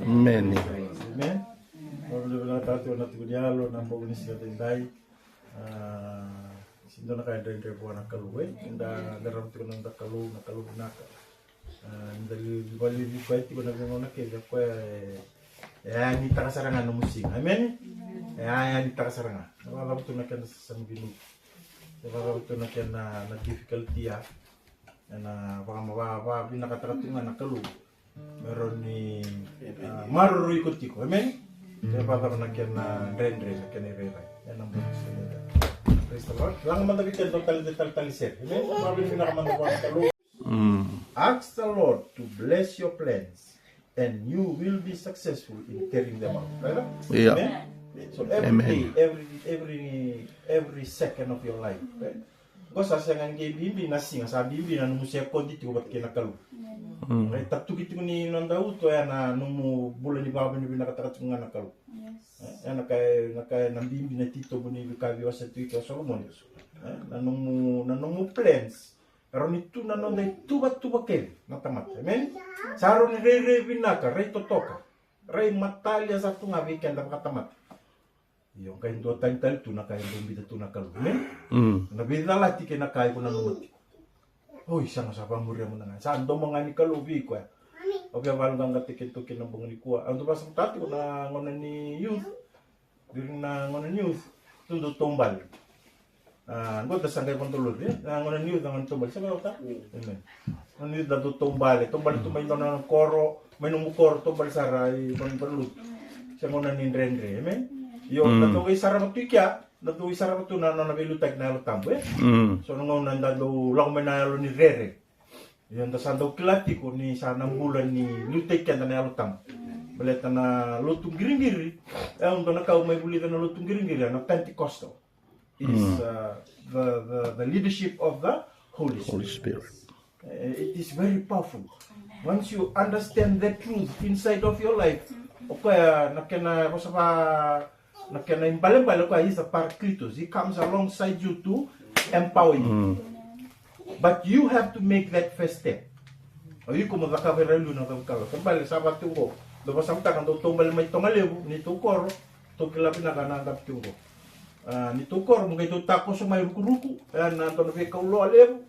Amen. Amen. Kalau bila tahu nak tu dia lo nak bawa ni sila tindai. Sindo na kaya dari buwan nak kaluwe. Inda daram tu nang kalu nak. Dari bali di kuat tu nak ngona ke dia kuat. Ya ni tak sarangan no musik. Amen. Ya ni tak sarangan. Kalau tu nak kena sambinu. Kalau tu nak kena na difficulty ya. Na baka pinakataratungan na kalu. Meron ni maruru ikut ko. Amen. Kaya pa nakyan na rendre sa kanirera. Yan ang bonus nila. Praise the Lord. Lang man nabitin totaliser. Amen. Mabili pinakaman ko ang kalu. Ask the Lord to bless your plans and you will be successful in carrying them out. Right? Yeah. Amen. So every day, every second of your life, right? Because sa nga bimbi na singa sa bimbi na numusya ko dito bat kinakalu. Kaya tatu gitu ni nandau to ya na numu bulan di baba ni binakatakat nga nakalu. Ya nakay nambimbi na tito buni bikabi wasa tu ito Solomon. Na numu plans. Pero nito na nung tuba kel natamat. Amen. Saro ni re binaka, re totoka. Re matalya sa tunga weekend dapat katamat. Yung kain do tal tu na kain bimbi tu nakalu. Amen. Nabi na lati kinakay ko na numati. Hoy, sana sa pamurya mo na nga. Saan do mga ni kalubi ko. Okay, walang katikin to kinabong ni kuha. Ang tupas ng tati ko na ngona ni youth. During na ngona ni youth. Tundo tumbal. Ngod na sangay kong tulod. Ngona ni youth ang tumbal. Sa mga ta? Amen. Ngona ni youth na tumbal. Tumbal ito may ng koro. May numukoro tumbal saray. Panulod. Siya ngona ni rendre. Amen. Yung natungay sarang matukya. Natuwi sarap ito na nabilutag na alutang eh. So nung nandalo lang may nalo ni Rere. Yun tasan daw kilati ko ni sanang bulan ni lutag ka na alutang. Balita na lutong giring-giri. Doon nakaw may bulitan na lutong giring-giri na Pentecostal. Is the leadership of the Holy Spirit. It is very powerful. Once you understand the truth inside of your life, o kaya nakina ko sa nakina imbalen-balen ko is a paracletus. He comes alongside you to empower you. But you have to make that first step. O yun kung magkakaveralo na ito ka. Kambali, sabat yung ko. Doon samta kang tumbal may tongalew, nito koro, ito kilapin na kanagap yung ko. Nito koro, mga ito tako sa may ruku-ruku. Ayan, nanto na may kaulo alew.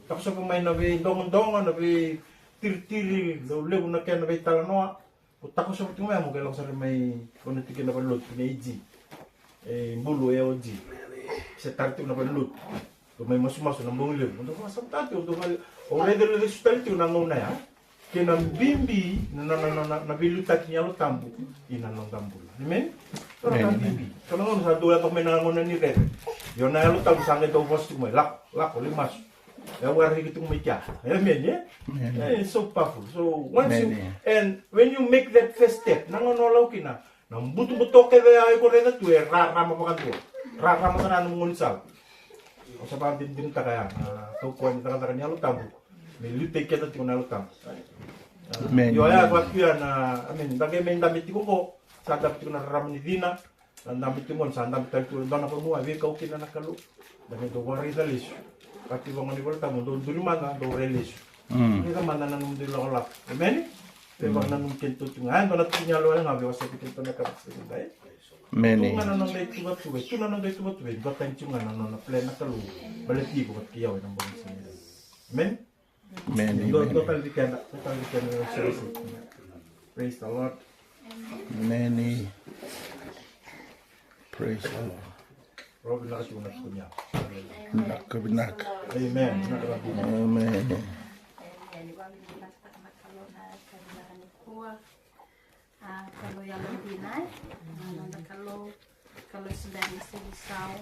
Tapos sa may nabi dongon-dongon, nabi tiri-tiri, lew na kaya nabi talanoa. Tako sa pati mo kailang sa may kunitikin na palot, pinaiji. Bulu, eoji. Sa tarti na palot. May masu-masu ng buong liw. Ano ka samtati? Already resultati yung nanguna ya. Kinambimbi na nabilutak niya lo tambo. Inanong tambo. Amen? Pero kang bimbi. Kaya nga sa dulat ako may nanguna ni Red. Yun na lo tambo sangay daw post mo. Lako, limas. Kaya wari kitong may kya. Amen, yeah? It's so powerful. So, once you, and when you make that first step, nangonolaw kina, nang buto-buto kaya ay ko rin na ito, rarama pa kanto. Rarama ka na ng ngunsal. O sa pang din ta kaya, tukuan nita kata niya lutam. May lutek kita tiko na lutam. Yo ya wat kuya na, bagay may damit ko ko, sa damit ko na rarama ni Dina, ang damit ko sa damit ko na pumuha, we ka okay na nakalo. Damit ko wari dalis. Pati bang ni Volta mo do mana do release. Kita mana nanum di lola. Amen. Tebang nanum kento tungan bala tunya lo nga biwa sa kento na kapsa dai. Amen. Tungan nanum dai tuwa tuwa. Tungan nanum dai tuwa tuwa. Gotan tungan nanum na plan na kalu. Balati ko kat kiyaw nang bang sa nila. Amen. Amen. Total weekend service. Praise the Lord. Amen. Praise the Lord. Robin na kasi unas ko niya. Binak. Amen. Amen. Kalau yang lebih naik, kalau sedang isi risau,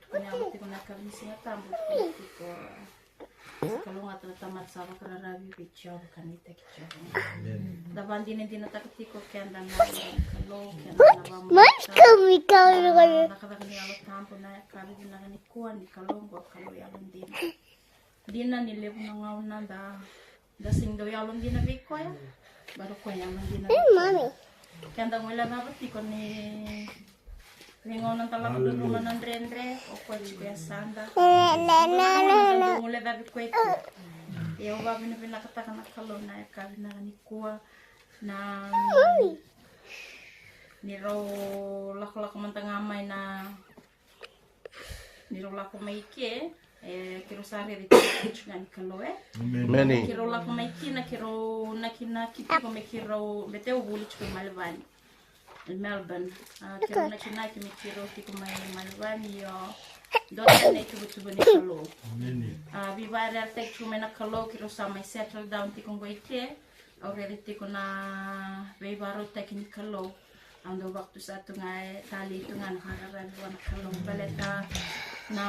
punya waktu kena kamisnya tambut itu. Kalau nggak tamat sama karena rabi picor kan itu kicor. Dapat dini tak ketiko kian dan kalau kian dan Mas kami kalau nakakani kalau tampo na kali dinagani kuan di kalonggo kalau yalon din. Dina nilip nangaw na da sing daw yalon din na biko ya. Baru ko yalon din na. Mami. Kian dan wala na pati ko ni lingaw ng talaga dulungan ng rendre o ko di sanda. Mula dabi ko ito. Ya uba bina katakan kalau na kabina ni kuwa na niro lako mantangamay na niro lako maike kiro sari di chungan kaloe Many. kiro lako maike na kiro nakina kipi ko me kiro beteu buli chukul Malvani Melbourne kiro nakina kimi kiro tiko may Malvani yo dota na tubo ni kalo bibare artek chume na kalo kiro sa may settle down tiko goite already tiko na bibaro teknik kalo ando waktu satu ngai tali itu ngan hararan wana kalong baleta na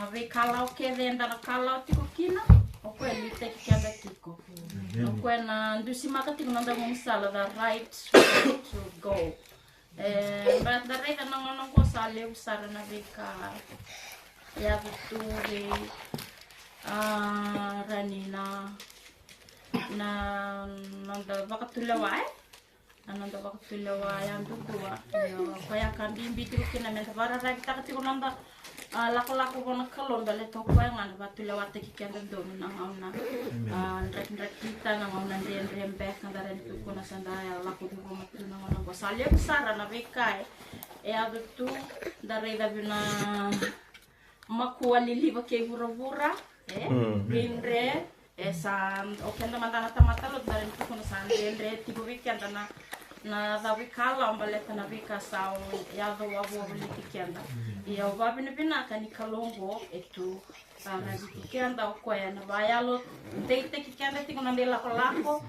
we kalau ke venda na kalau tiko kina o ko li tek kenda tiko o ko na ndusi maka tiko nanda mo sala the right way to go but the right na ngono ko sale usara na veka ya betu we ranina na nanda wakatulawa ananda waktu lawa yang dua kaya kan bimbi tiru kina menta bara ra kita katiko nanda lako bona kalon bale to ko yang waktu lawa te kikenda do na ngona ndrek kita na ngona ndren back kan daren tu kona sanda ya lako du mo tu na ngona ko salya sara na bekai ado tu dare da bina makua lili ba ke vura bindre san okenda mata mata lo daren tu kona sanda ndre tibo weekend na dawi kala ambaleta na vika sao ya do wabo liki kenda ya wabi ni binaka ni kalongo etu na kikenda okoya na bayalo teite kikenda tiko na ndela kolako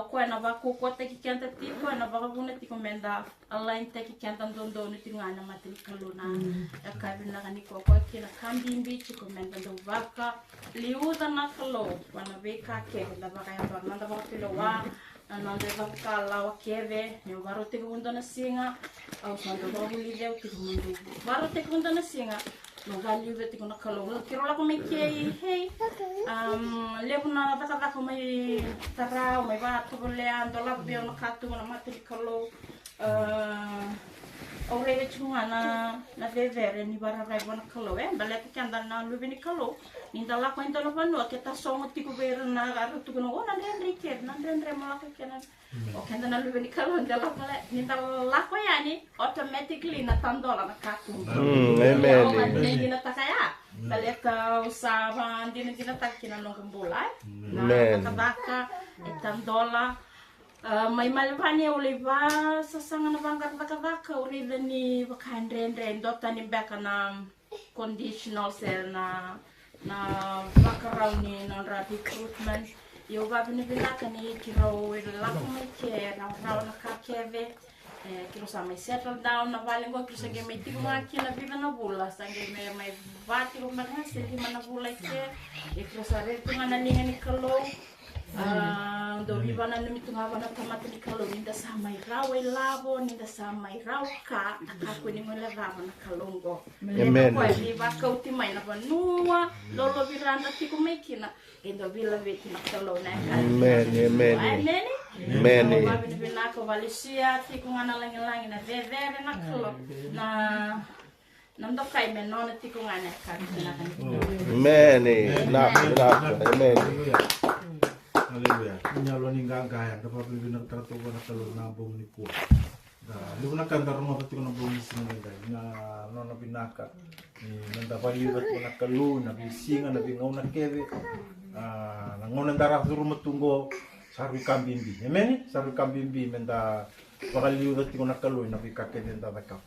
okoya na baku ko te kikenda tiko na bagabune tiko menda align te kikenda ndondo ni tingana matini kalona ya kabina kani ko ko kina kambimbi tiko menda do vaka liuda na kalo wana vika ke na baka ya barnanda bakilo wa nanda bakala wakeve yo baro te kunda na singa au sando baguli deu te mundu baro te kunda na singa no value te kuna kalo kiro la come ke hey lebuna baka ko mai tara mai ba to leando la bio no katu na mati kalo ore chunga na vevere ni bara rai bona kalo balete kanda na lubini kalo ninda la ko indalo panu ke ta songo tiku ver na garu tu no na ndre ke na ndre mala ke kenan o kanda na lubini kalo ndala pala ninda la ko yani automatically na tandola na katu Amen. ni na takaya baleta usaba ndina dina takina no gambula na baka tandola mai Malvani oliva sasanga na bangkat baka uri ni bakandre ndota ni baka na conditional cell na background ni non recruitment yo va bene bilaka ni kiro la come che raw na kakeve kiro sa mai settle down na vale ngo kiro sa ge mai tigo aki na viva na bula sange mai vati ro na se di mana bula che kiro sa re tunga na ni kalo do viva na mi tunga wana tamata ni kalo ninda sa mai raw lavo ninda sa mai raw ka ako ni ngola raw na kalongo Amen. ko viva ka utimai na banua lolo viranda tiko mekina endo vila veti na kalo na Amen. Amen. Amen. Babi bina ko valisia tiko ngana langi na vevere na kalo na nando kai menona tiko ngana ka na kan Amen. Amen. Haleluya. Nyalo ni gagaya da pa bibina trato na kalo na bong ni po. Da lu na kan darmo pati ko na bong ni singa na no na binaka. Ni nanda pali bat ko na kalo na bisinga na bingaw na keve. Na ngona dara zuru matungo sarwi kambimbi. Amen. Sarwi kambimbi menda bakali bat ko na kalo na bikake den da ka.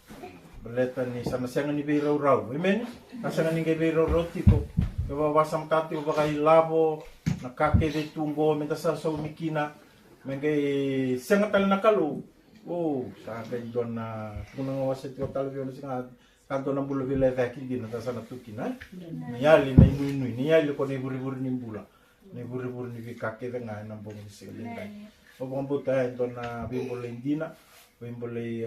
Berleta ni sama siang ni biro raw. Amen. Asanga ni biro rotiko. Bawa wasam kati bakai labo nakake de tunggo menta sa mikina mengge sengatal nakalu sa ka dona kunang wasit ko talvio singa kanto na bulo vile vaki din ta sana tukina niyali na inui niyali ko ni buri ni bula ni buri ni vikake de nga na bong silinda o bong buta dona bimbole indina bimbole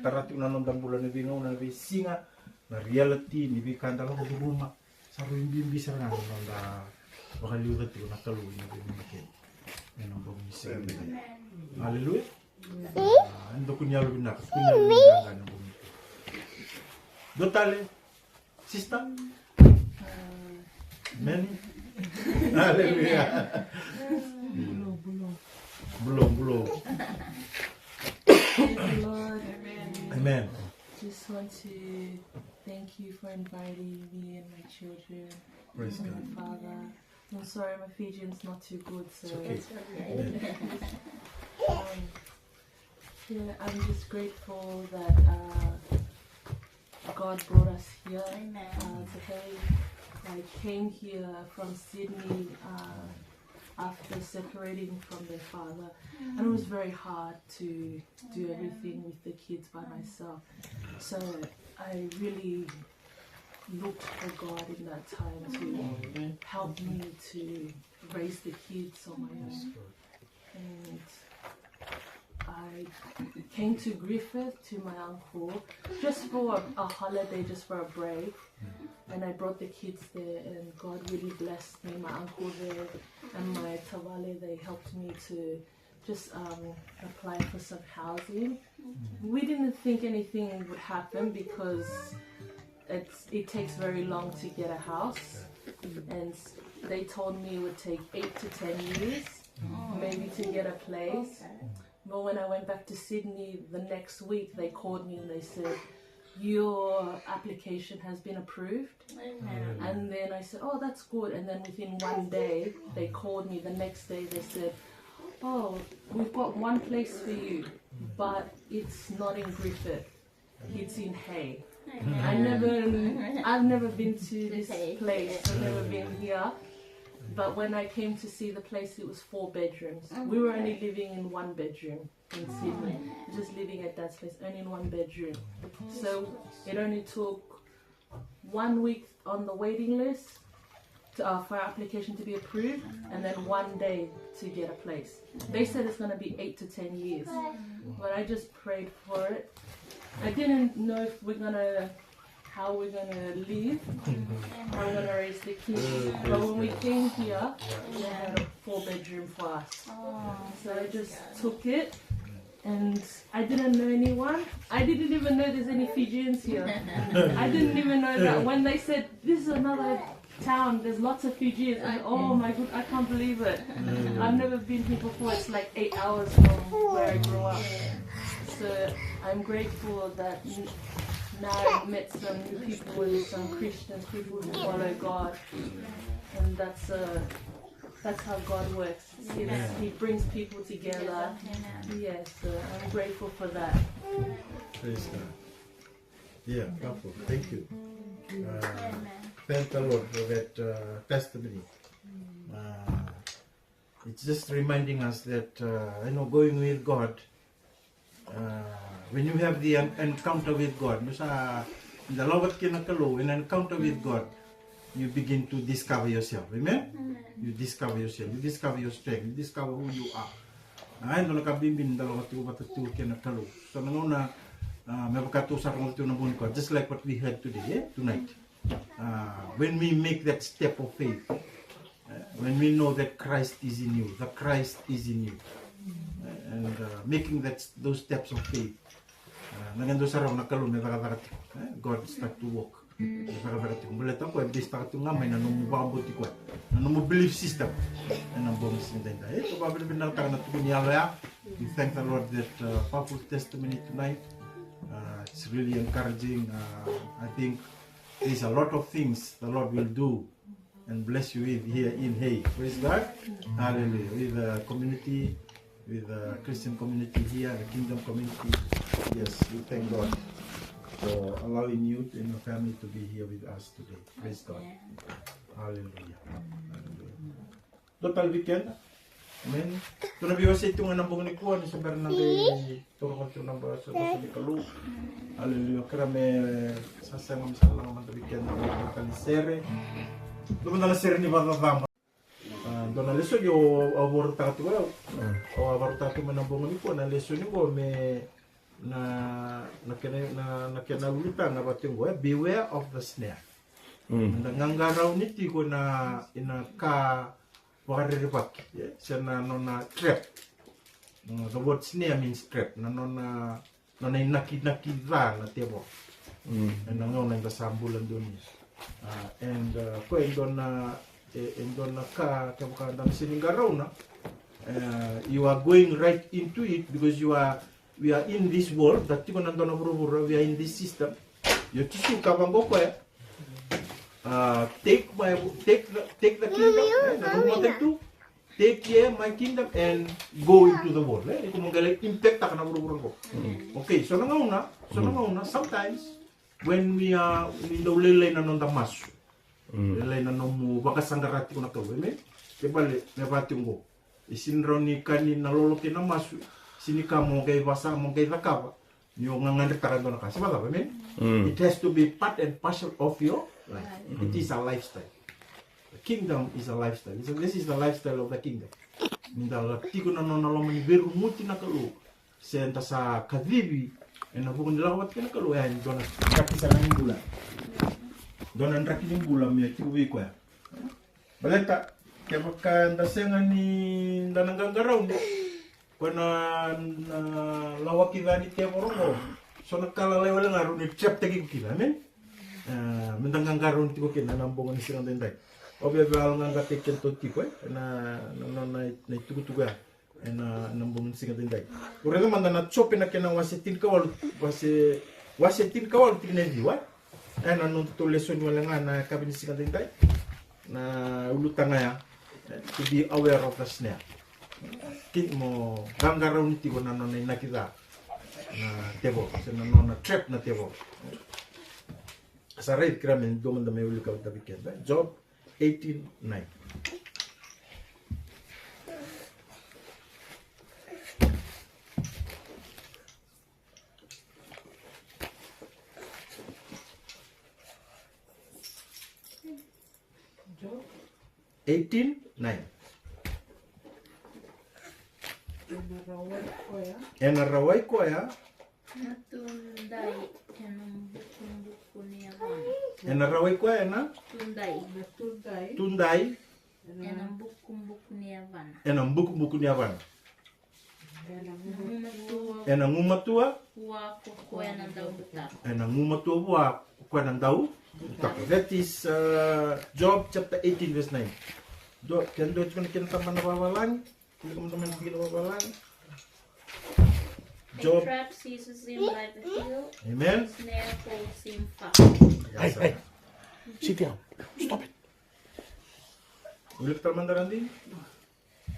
taratu na nondang bulan ni bingaw na singa na reality ni bikanda ko rumah saru bimbi sarang nonda bakal liugat ko nakalu na bimbi yan ang bumisi haleluya ando kunyalo binak kunyalo binak ng bumbi dotale sista meni Haleluya. Belum. Lord, Amen. just want to thank you for inviting me and my children Praise and God. my father. I'm sorry my Fijian's not too good, so Okay. yeah, I'm just grateful that God brought us here today. I came here from Sydney after separating from their father, and it was very hard to do everything with the kids by myself. So I really looked for God in that time to help me to raise the kids on my own. And I came to Griffith to my uncle just for a holiday, just for a break. And I brought the kids there, and God really blessed me. My uncle there and my tawale, they helped me to just apply for some housing. We didn't think anything would happen because it takes very long to get a house, and they told me it would take 8 to 10 years maybe to get a place. But when I went back to Sydney the next week, they called me and they said, your application has been approved. And then I said, oh, that's good. And then within one day, they called me. The next day they said, oh, we've got one place for you, but it's not in Griffith, it's in Hay. I've never been to this place, I've never been here. But when I came to see the place, it was 4 bedrooms. We were only living in 1 bedroom in Sydney, just living at Dad's place, only in 1 bedroom. So it only took 1 week on the waiting list for our application to be approved, and then 1 day to get a place. They said it's going to be 8 to 10 years, but I just prayed for it. I didn't know if how we're gonna live, how we're gonna raise the kids. But when we came here, they had a 4-bedroom for us. So I just took it, and I didn't know anyone. I didn't even know there's any Fijians here. I didn't even know that when they said this is another town, there's lots of Fijians. Oh my god, I can't believe it. I've never been here before. It's like 8 hours from where I grew up. So I'm grateful that now I've met some new people and some Christians, people who follow God, and that's how God works. He brings people together. Yes, I'm grateful for that. Praise God. Yeah, powerful. Thank you. Thank the Lord for that testimony. It's just reminding us that going with God. When you have the encounter with God, when encounter with God, you begin to discover yourself. Amen? You discover yourself. You discover your strength. You discover who you are. Ito nakabimbin dalawa tiyo batatu kena kalu. So nanguna mabakatu sa kong tiyo nabun ko. Just like what we heard today, tonight. When we make that step of faith, when we know that Christ is in you, the Christ is in you, and making those steps of faith, nagando sa raw nakalu may God start to walk. Boleh tahu kau bis tak tu ngamai na nomu bambu ti kau, na nomu belief system, na nomu sinda. Itu babel benar tak na tu ni Allah. We thank the Lord that powerful testimony tonight. It's really encouraging. I think there's a lot of things the Lord will do and bless you with here in Hay. Praise God. Hallelujah. With the community, with the Christian community here, the Kingdom community. Yes, we thank God for allowing you and your family to be here with us today. Praise God. Hallelujah. Total weekend. Amen. Ito na biwas ito nga nambong ni Kuan sa Bernang kay turong ito na ba sa ni Kalu. Hallelujah. Karame sasang sa lang man weekend ng kalisere. Doon na sere ni Badam. Doon na leso yo aborta to well. O aborta to man nambong ni Kuan na leso ni ko me na nakinalulita na bating ko, beware of the snare. Nangangaraw niti ko na ka wariribak. Siya na trap. The word snare means trap. Na nakidra na tibo. And nangaw na sambulan doon. And ko doon na endona ka bukan dalam siningarauna. You are going right into it because we are in this world. That you can buru-buru. We are in this system. You tisu kabango ko ya. Take the kingdom. Take care my kingdom and go into the world. Itu menggalak impact tak kena buru-buru ko. Okay, so nangauna. Sometimes when we lelay na nonda masu. Lelay na nomu bakasangarati ko na kawe me. Kebale nebati ngo. Isinroni kani na loloke na masu. Sini kamu kay basa mo kay takawa. Yo ngangandir takan na kasi ba me. It has to be part and parcel of your life. It is a lifestyle. The kingdom is a lifestyle. So this is the lifestyle of the kingdom. Mindala tiko na nona lomani beru muti na kalu. Senta sa kadhibi na bukun dilawat kana kalu ya dona rakisa na bulan. Dona rakisa bulan mi tiko wi ko ya. Baleta kaya makanda senga ni dananggang garaw mo. Kuna lawaki gani temorongo. So nagkalalay wala nga ron ni chep tagi kila, amen. Mendanggang garaw ni tiko kina nambungan ni sinang denday. Obya bal nga gatiken to tiko na tugu-tugu na nambungan ni sinang denday. Ura naman na chope na kina wasetin kawal tinedi wa. Na nung leson wala nga na kabin ni sinang denday. Na ulutan nga ya. To be aware of the snare. Kit mo gangaraw ni tigo na nonay nakita na tebo, na nona trap na tebo. Sa red kramen doman da may uli ka da weekend. Job 18:9. Job 18:9. Enarawai ko ya. Natundai enambuku ni Havana. Enarawai ko ya na. Tundai. Enambuku ni Havana. Enambuku ni Havana. Enangumatua. Wa kokoya na ndau butako. Enangumatua wa kokoya na ndau butako. That is Job chapter 18 verse 9. Kendo kita taman babalang. Teman-teman kita babalang. Job. A trap seizes him by the heel. Amen. A snare holds him fast. Hey. Sit down. Stop it. Ulit taman darandi.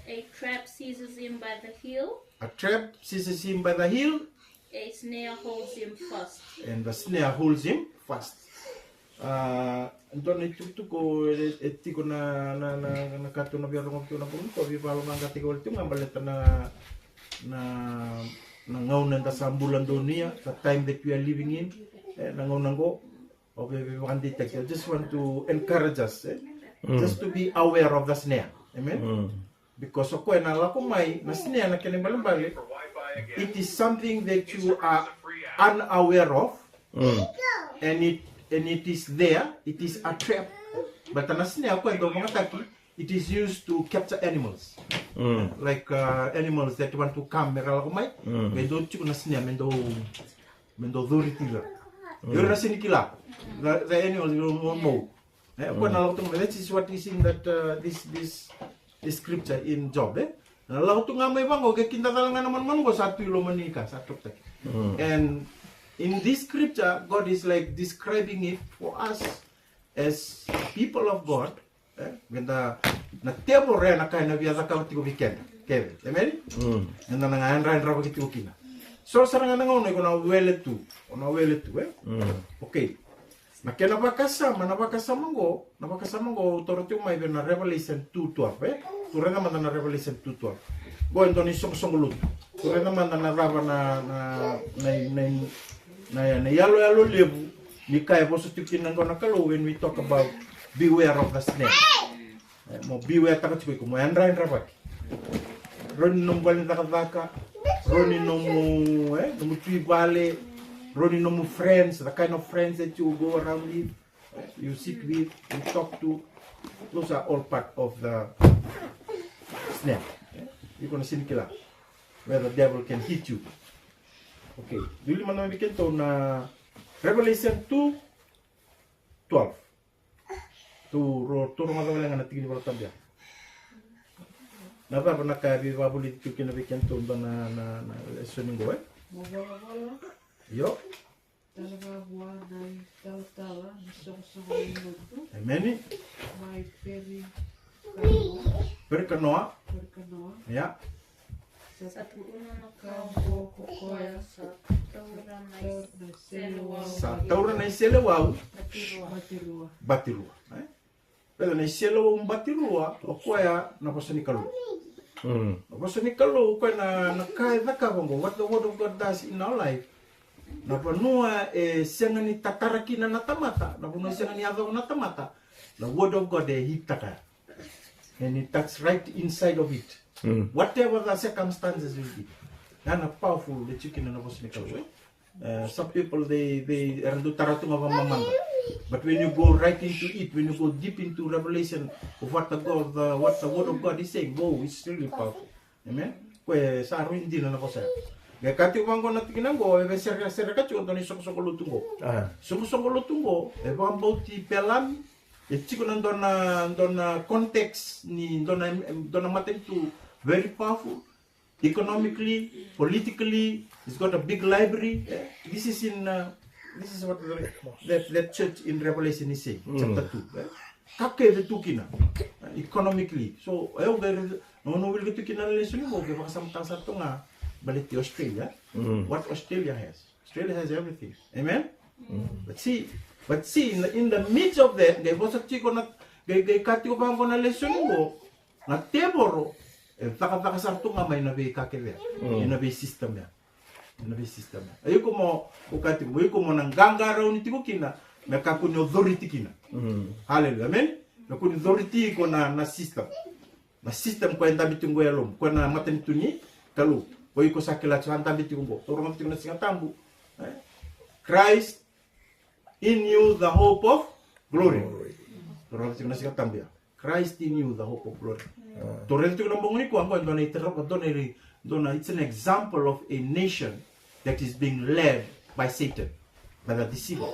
A trap seizes him by the heel. A trap seizes him by the heel. A snare holds him fast. And the snare holds him fast. Anton itu ko etiko na kato na biaro ngopto na punto bi palo nga tiko ulti ngambalet na ngaunan ta sa bulan dunia, the time that we are living in, nangaunang ko okay we can detect. I just want to encourage us just to be aware of the snare. Amen. Because ako na lako may na snare na kinibalimbali, it is something that you are unaware of. And it is there, it is a trap. But snare kwento mga taki, it is used to capture animals. Like animals that want to come meral ko may. Mendo chiku na snare mendo duri tila. Yun na sinikila. The animals will know. Ako na lang that is what is in that this scripture in Job. Na lang ito nga may bango kaya kinta talaga naman ko satu ilo manika satu tak. And in this scripture, God is like describing it for us as people of God. Ganda na tebo re na kaya na biasa kau tigo weekend. Kevin, amen? Ganda na nga anra pa kitigo kina. So sarang nga nangaw na na wele tu. Ona wele tu, Okay. Na kaya napakasama ngo toro tiyo may na Revelation 2:12, Tura naman na Revelation 2:12. Go ito ni song-song lut. Tura naman na naraba na yalo lebu ni kaya po sa tikin ng nakalo when we talk about beware of the snare. Mo beware takot ko mo andra rabat. Ron nung balin takadaka, ron nung tuibale, ron nung friends, the kind of friends that you go around with, you sit with, you talk to, those are all part of the snare. You're gonna see kila where the devil can hit you. Okay, dulu mana bikin to na Revelation 2:12. tu rumah tawala ngana tigini wala tambia. Napa pernah kabi babuli tu kena bikin tu na lesson ngo Bola-bola. Yo, Talaga buwan ng tala-tala. Gusto-gusto ko yung luto. meni May peri kanoa. perkanoa Peri kanoa. ya. Sa tuuna na kampo kukoya sa taura na selewa. Sa taura na isele wau Batirua. batirua. Pela na isele wau batirua o koya na posani kalu. Posani kalu ko na kai daka bongo what the word of God does in our life. Na panua sengani tataraki na natamata, na panua sengani ado natamata. The word of God hitaka. And it touches right inside of it. Whatever the circumstances will be. And a powerful that you can some people they are do taratunga mamanda. But when you go right into it, when you go deep into revelation of what the word of God is saying, whoa, it's really powerful. Amen. Kwe sa aru hindi na nako sa. Gaya kati umango na tikinan ko, ebe sera kacho ito ni soko lutungo. Soko lutungo, ebe ang bauti pelam, chiko na dona context ni dona matem tu very powerful. Economically, politically, it's got a big library. This is what that church in Revelation is saying, chapter 2. Kake the tukina, economically. So, ayo gaya no will get tukina lesson mo kaya baka samtang sa tunga balik to Australia. What Australia has. Australia has everything. Amen. But see, in the midst of that, gaya bosa chiko na gaya kati ko bang ko na lesson mo na teboro. Taka sarto nga may nabi kakele. Nabi system ya. Nabi system ya. Ayoko mo ukati mo ayoko mo nang gangaraw ni tiko kina, may kakuni authority kina. Hallelujah. Amen. Nakuni authority ko na system. Na system ko enda bitungo yalom. Ko na maten tuni kalu. Ko iko sakila chanta bitungo. Torong bitungo na singatambu. Christ in you the hope of glory. Torong bitungo na singatambu ya. Christ in you the hope of glory. It's an example of a nation that is being led by Satan, by the deceiver.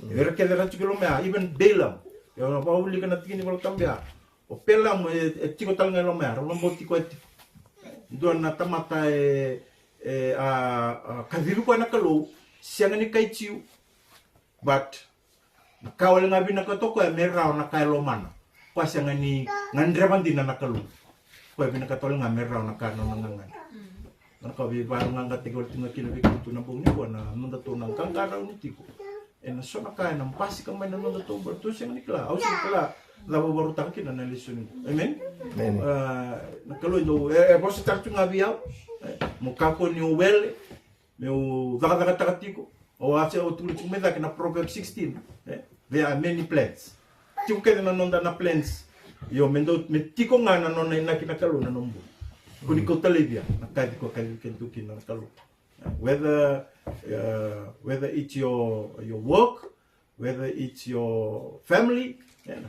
Even Balaam, but kawal nga binakatoko meraw na kailomana. Kasi nga ni ngandreban din na nakalu. Kaya binakatol nga meraw na kano nangangan. Nakabi parang nga katigol tinga kinabigin ito na bungi ko na nunda to ng kangkaraw ni tiko. Na so na kaya ng pasi kang may nunda to berto siya nga nikla. Au siya kala labo barutang kina na lisun. Amen. Nakalu do boss tartu nga biyaw. Mukha ko ni well meu dagat-dagat-tiko. O asa o tulis umeda kina Proverbs 16. There are many plants. Tiko kaya nanonda na plants. Yo mendo metiko nga nanonda na kinakalo na nombo. Kuni ko talibya nakadi ko kay kentuki na kalo. Whether it's your work, whether it's your family,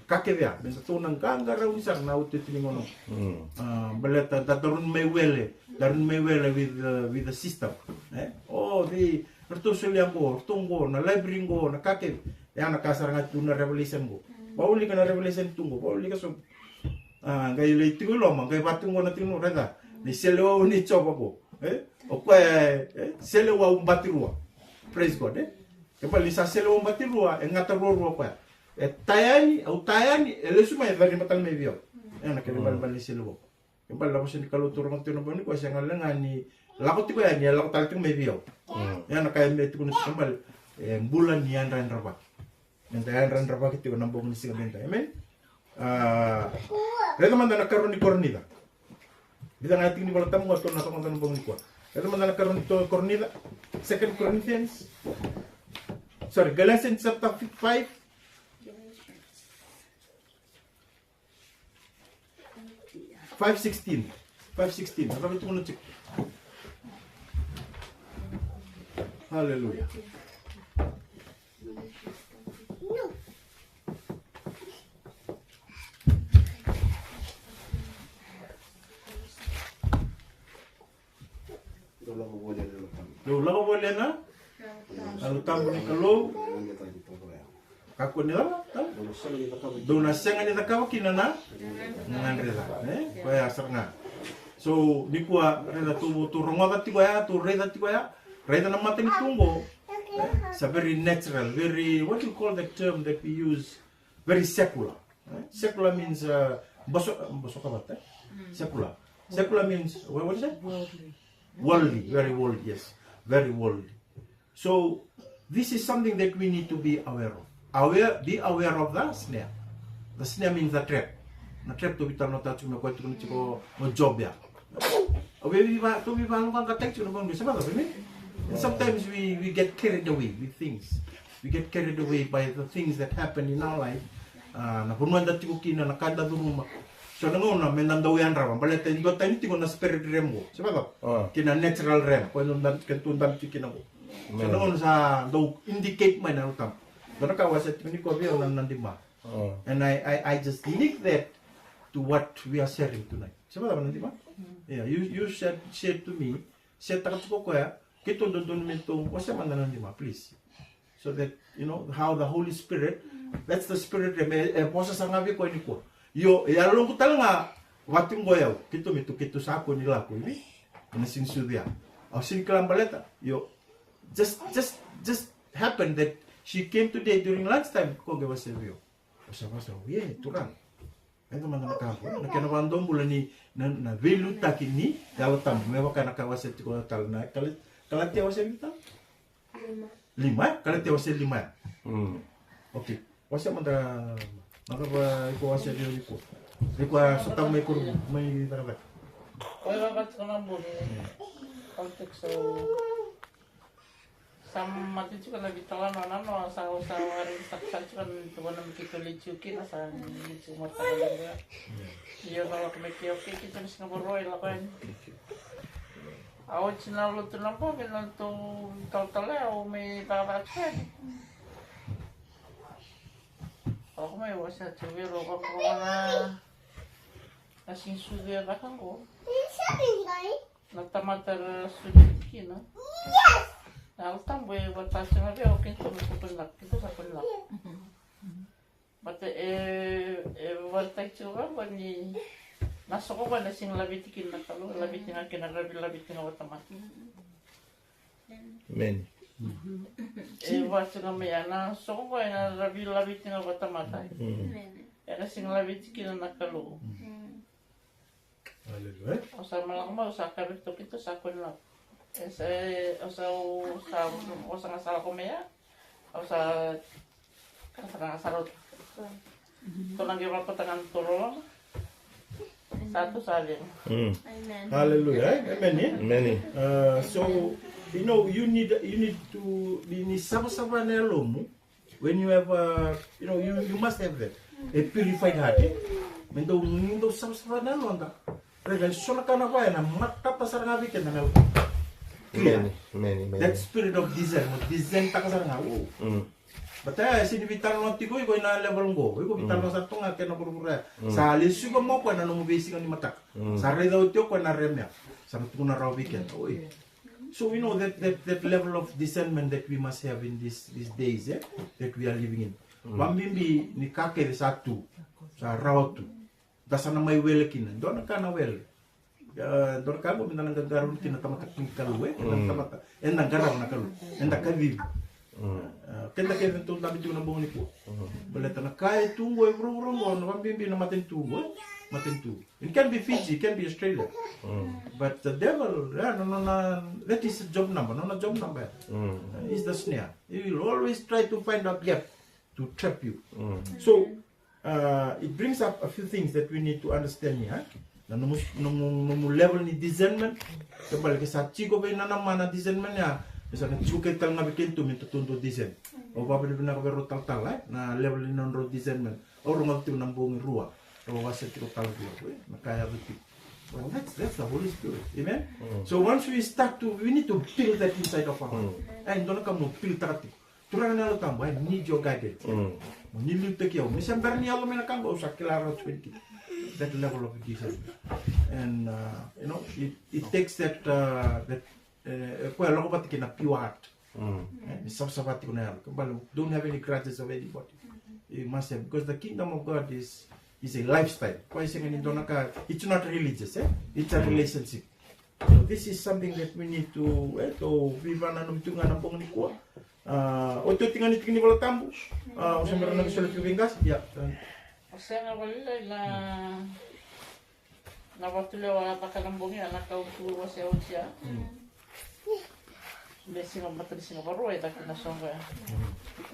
kakevya mendo to nang gangaraw isang na utitingono. Baleta darun may wele with the system. Oh the pertusulian ko, tungo na library ko na kakev. Yan nakasar nga tuna revelation ko. Pauli ka na revelation tunggu, pauli ka so. Gaya lay tigulo man, gaya batungo na tinu reda. Ni selewa ni chopa ko. O kaya selewa batirua. Praise God. Kaya lisa selewa batirua, ngataruro pa. Tayani, elesuma very matang may view. Yan nakaliban ban ni selewa. Kaya lako siya ni kaluturo ng tinubani ko siya ngalangan ni lakot ko yan, lakot talagang may view. Yan nakaya may tigulo sa kambal. Bulan niyan ran raba. Nandayan ran rapakit ko nang bong nising benta. Amen. Reto man na nakaroon ni Cornida. Bila nga tingin wala tamo ato na nang bong ni ko. Reto man na nakaroon ni Cornida. 2 Corinthians. Sorry, Galatians chapter 5. (5:16). Apa itu muna cek. Hallelujah. Lola ko boleh na? Kalau tamu ni kalau kako ni lah, tahu? Dona senga ni takawa kinana nganrela ko ya sarnga. So ni kuwa reda tu ronga tati ko ya tu reda tati ko ya reda na mateng tunggo. It's a very natural, very what you call the term that we use, very secular. Secular means secular. Secular means what is it? Worldly, very worldly, yes, very worldly. So this is something that we need to be aware of. Be aware of the snare. The snare means the trap. The trap to be turned out to me quite to job ya. And sometimes we get carried away with things. We get carried away by the things that happen in our life. Na punuan dati ko kina nakada rumah. So nangona menandaw yan rawan. Balita yung dota ini tigo na spirit realm ko. Siapa to? Kina natural realm. Kung nundan kentundan kina ko. So nangona sa do indicate man na utam. Doon kawasan ni ko biyo nan nandima. And I just link that to what we are sharing tonight. Siapa to nandima? Yeah, you shared to me. Share takat ko ko ya. Kito don mentong wasa man nandima, please. So that you know how the Holy Spirit, that's the spirit posa sa ngabi ko ni ko. Yo ya long ko talaga wating goyaw. Kito sa ako nila ko ini. Nasin sudia. Au sin kalam baleta. Yo just happened that she came today during lunchtime ko gawa servio. Sa yeah, turang. Ito man nakako. Nakinawandong bulan ni na velu takini daw tam mewa kana kawaset ko tal na kalat ya wasen kita? 5. Kalat ya wasen 5. Okay. Wasa manda nakaba ko wasa dio ko. Ko sa tam may kur may tarabat. Wala ka sa nambol. Konteks sama mati juga lagi talan mana sa rin saksak kan tuwa na makikulichukin sa cuma talaga. Iyo na kami kioki kita nis nga boroy lakan. Awat sinalo to lang po binanto totale o may babaksan. Ako may wasa tuwiro ko na kasing sudia bakang ko. Nagtamatar sudia kina. Now, tamboy, what passing away, okay, so open luck, it was open luck. But what I told when you nasa ko ba na sing labitikin na talo, labitin ang kinarabi-labitin ang otomatik. Amen. What nga may ana, so ko ba na labitin ang otomatik. Kaya sing labitikin na nakalo. Hallelujah. O sa malaki mo, sa kabito kito, sa kun luck. O sa ngasala ko maya, o sa ngasarot. Ito lang yung patangan tulong. Satu saling. Amen. Hallelujah. Amen. Amen. So you know you need to ni sama-sama na lomo when you have you must have that a purified heart. Mendo sama-sama na londa. Regal sona kana ba na mata pasar ngabi ken na. Amen. That spirit of discern takasar nga. Bata sini vital no tiko iko na level ngo. Iko vital no sa tunga ken no pura. Sa lisu ko mo ko na no basic ni matak. Sa re daw tio ko na remya. Sa tuna raw weekend. Oi. So we know that level of discernment that we must have in these days that we are living in. Bambimbi ni kake satu sa rawatu. Dasana may welekin. Do na kana wel. Dor kabo minang garun kin tamata kin kalu tamata endang garang na kalu enda kavi kenda kenda tu tabi tu na boni po boleh tanah kai tunggu bro no bambimbi na maten tu it can be Fiji, it can be Australia but the devil that is a job number is the snare. He will always try to find a gap to trap you. So it brings up a few things that we need to understand here. Na nomu level ni discernment kembali ke sachi ko be nana mana discernment ya bisa na chuke tal na bikin tu minto tundo discern o baba de na ko ro tal na level ni non ro discernment o ro ngati nambong ruwa o wasa ti ko tal ko na kaya buti. Well, that's the Holy Spirit. Amen. So once we need to build that inside of our heart. And don't come no build that. Turang na lo tambo, I need your guidance. Mo nilu te kiyo. Misam berni alo mena kambo sa kilaro 20. That level of discernment, and it takes that pure heart. Don't have any grudges of anybody. you must have, because the kingdom of God is a lifestyle. It's not religious, it's a relationship. So this is something that we need to viva na numtungan na pong nikwa. Oto tingan ni tingni wala tambo. O sa meron ng sulat yung vingas? Yeah. Kasi nga wala na waktu wala pa kalambong yan, nakautuwa siya. Besi nga matali siya baro ay takot na songga.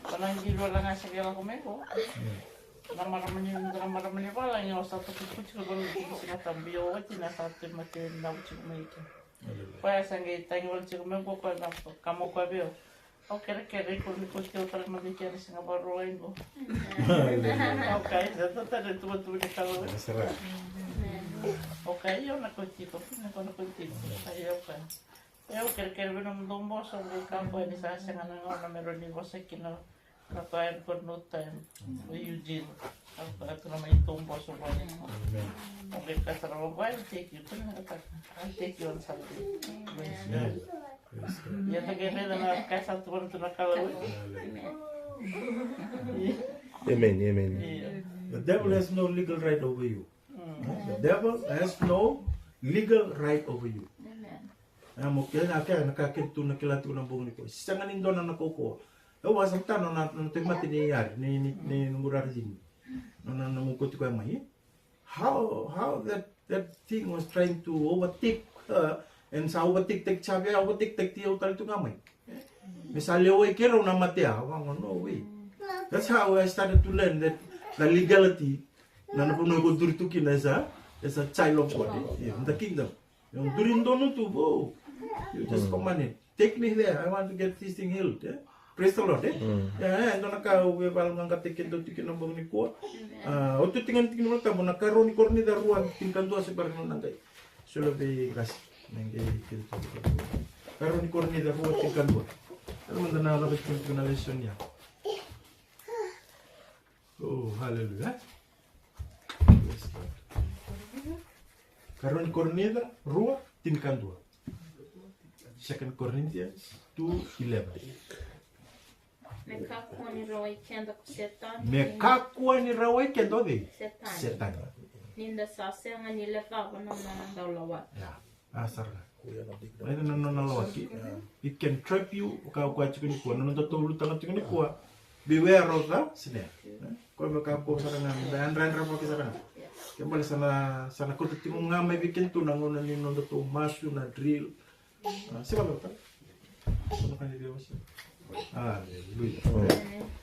Parang hindi wala nga siya kailang kumeko. Namaraman yung wala yung sa tukukuchi ko bang siya tambiyo at tinasate matin na uchi kumeko. Kaya sa nga itay wala siya kumeko pa na kamo kwa biyo. O kere kung nikuti ko talagang magkikira siya baro ay mo. Okay, zato tayo tuwa-tuwa na kalo. Okay, yun nakuti ko. Nakuti ko. Ayaw ka. Eu quero ver um bom moço do campo e nessa cena não meron ni você que não kakain por no time o Eugene ako naman itong boso mo okay kasarawa ba I'll take you on Sunday yan tagay na kasa tuwan to nakalaw Amen. The devil has no legal right over you. The devil has no legal right over you. Mo kaya nakakinto na kilato ng buong niko. Sisangan nindo na nakukuha. Wasang tanong na tigmati niyari ni ngurarin. Na namukot ko may. How that thing was trying to overtake her and sa overtake sabi overtake tiyo talito ngamay. Misali way kero na matia. No way. That's how I started to learn that the legality na napuno ko duritukin as a child of God in the kingdom. Yung durindono to go. You just command it. Take me there. I want to get this thing healed. Praise the Lord. Ando nakauwi palang ngangkatikin do tikin ng bang niko. Oto tingnan mo tamo nakaroon ni korni da ruan tingkan do sa parang nangay. Sulabi gas nangay kilto. Karoon ni korni da ruan tingkan do. Ano man na labas ko na lesson niya. Oh, hallelujah. Karoon ni korni da ruan tingkan do. 2 Corinthians 2:11. Mekakua ni rawai kendo ko setan. Mekakua ni rawai kendo di? Setan. Ninda sase nga nilepa ko nang nanandawlawat. Yeah. Asar na. Ay nanandawlawat ki. It can trap you. Kau chikuni kuwa. Nanandawlu tangan chikuni kuwa. Beware of the snare. Kau mekakua sarangan. Dahan-dahan rapo ki sarangan. Kembali sana kutu ngamay bikin tu nangunan ni nandato masu na drill. Siapa betul? Ano Dia Diyos? Hallelujah.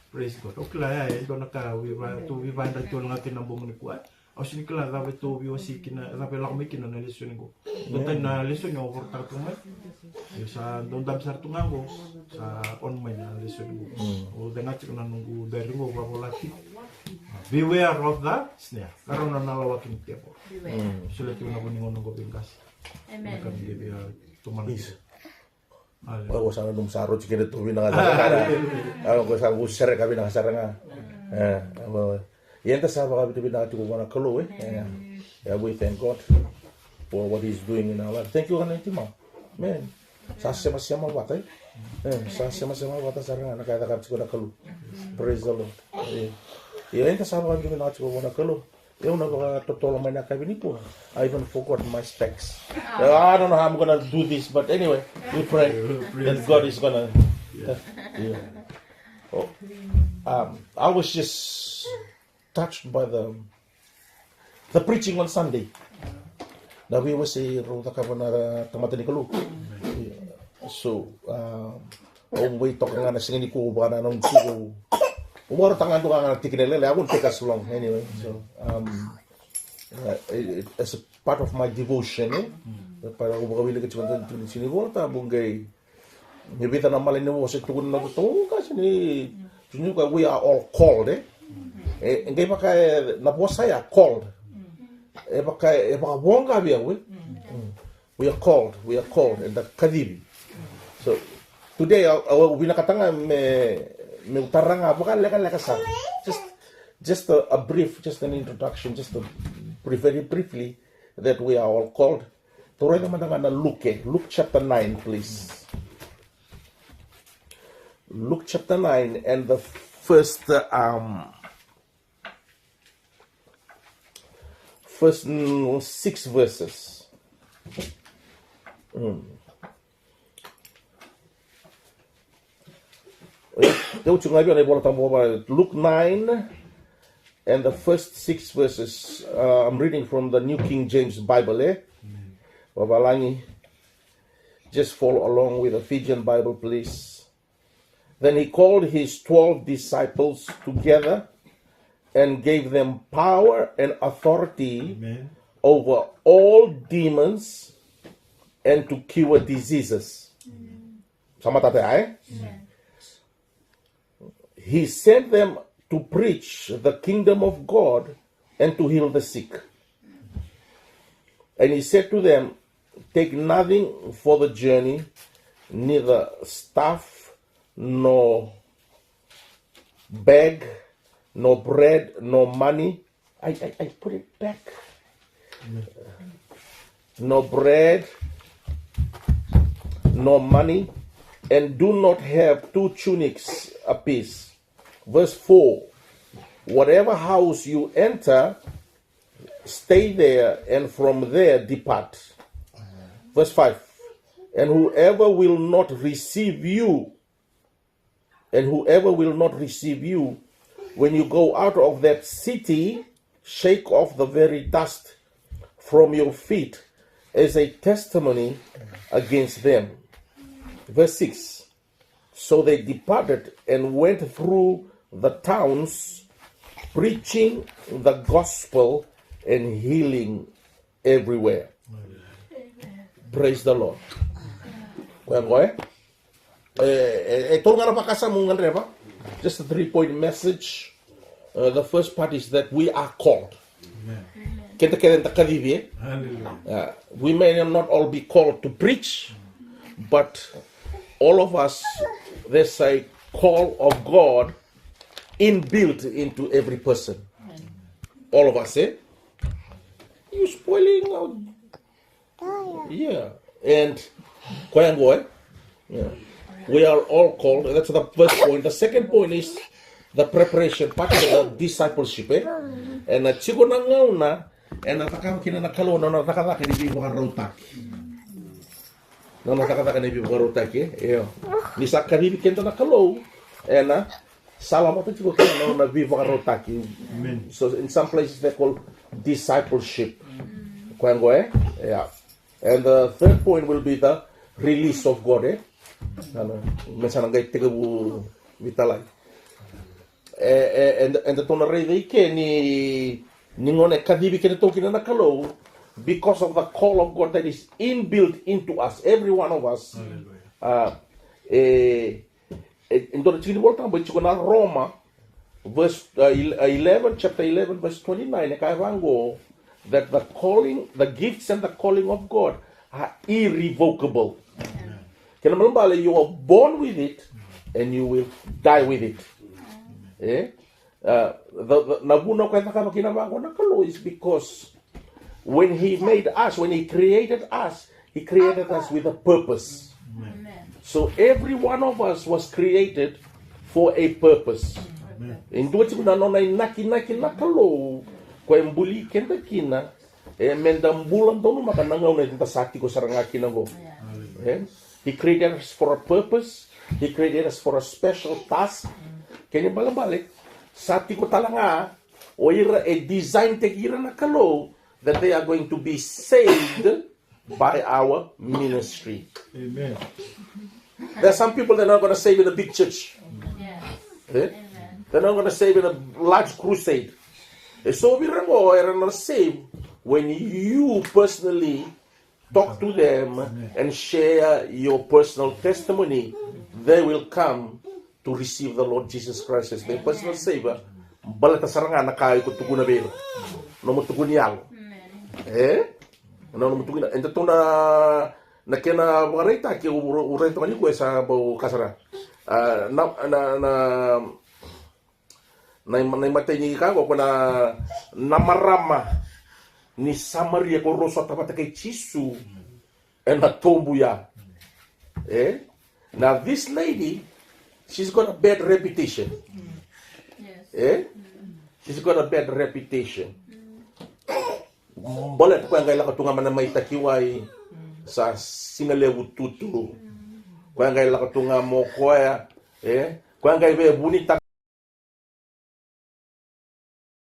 Praise God. Okay lah ya, ito nakawibanda ito lang atin ng buong nikuan. O sinikla, dapat ito biwasikin na, dapat lang may kinana lesson ko. Doon na lesson yung over tartungan. Sa doon dam sa tartungan ko, sa online na lesson ko. O dengar cik na nunggu dari ko, babolati. Beware of the snare. Karon na nalawakin tiap. Sulit yung nabuningon ng kopingkas. Amen. Yes. Ako sana nung saro chikin itu binakasara. Ako sa usere kami nakasara nga. Yenta sa baka binakatuko na kalo we thank God for what He's doing in our life. Thank you kaniti ma. Man. Sa sama batay. Sa sama batay sarang nakaya kapsi ko na kalo. Praise the Lord. Yenta sa baka binakatuko na kalo. Eu não vou totally my nakabinipo. I even forgot my specs. I don't know how I'm gonna do this, but anyway, we pray that God is gonna. I was just touched by the preaching on Sunday. Now we was a ruta kabana tamatani kalu. So, we talking on a singing ko bana nung ko. Umar tangan tu ang tikinelele, I won't take us long anyway. So, as a part of my devotion, para umawili ka chiman tu sinivolta bungay. Nibita na malin mo sa tugon na to kasi ni tunyuka we are all called Ngay pakai nabuwa saya called. Pakai bonga biya we are called and the kadiri. So today binakatanga me utaranga bukan leka sa just a brief, just an introduction, just a very briefly that we are all called. Tuloy naman na Luke chapter 9, please. Luke chapter 9 and the first first 6 verses. Luke 9 and the first 6 verses. I'm reading from the New King James Bible. Babalangi, just follow along with the Fijian Bible, please. Then he called his 12 disciples together and gave them power and authority over all demons and to cure diseases. Sama tate ay? He sent them to preach the kingdom of God and to heal the sick. And he said to them, take nothing for the journey, neither staff, nor bag, nor bread, nor money. I put it back. No bread, no money, and do not have 2 tunics apiece. Verse 4, whatever house you enter, stay there, and from there depart. Verse 5, and whoever will not receive you, when you go out of that city, shake off the very dust from your feet as a testimony against them. Verse 6, so they departed and went through the towns, preaching the gospel and healing everywhere. Praise the Lord. Just a 3-point message. The first part is that we are called. We may not all be called to preach, but all of us, there's a call of God inbuilt into every person. All of us, You spoiling. Yeah. And we are all called. That's the first point. The second point is the preparation, part of the discipleship. And chigo na ngauna, and nataka kina nakalo na nataka ni bibo karotaki. Na nataka ni bibo karotaki. Ni sa kanibi kenta nakalo, and salamat chigo kina na bibo karotaki. So in some places they call discipleship. Yeah. And the third point will be the release of God. And the tonarei ke ni ngone kadibi ke toki na nakalo, because of the call of God that is inbuilt into us, every one of us. Into the volta but you Roma verse 11, chapter 11, verse 29, that the calling, the gifts and the calling of God are irrevocable. You are born with it and you will die with it. Is because when he made us, when he created us with a purpose. So every one of us was created for a purpose. In Kwembuli kenda kina mendambulan tonu makananga una tintasati ko sarangaki nango. He created us for a purpose. He created us for a special task. Kanya balabalik sati ko talanga oira a design tegira na kalo that they are going to be saved by our ministry. Amen. There are some people that are not going to save in a big church. They're not going to save in a large crusade. So we are saved when you personally talk to them and share your personal testimony. They will come to receive the Lord Jesus Christ as their personal Savior. Balata saranga nakai ko tuguna belo. No mo tugunial. No mo tuguna. Ento tuna nakena wareta ke urento ni ko sa bo kasara. Na matay ni kago na namarama ni Samaria ko roso tapata kay Chisu and natombuya. Now this lady, she's got a bad reputation. She's got a bad reputation. Boleh ko ngai lakatunga mana mai takiwai sa singale bututu. Ko ngai lakatunga mo koya ko ngai be bunita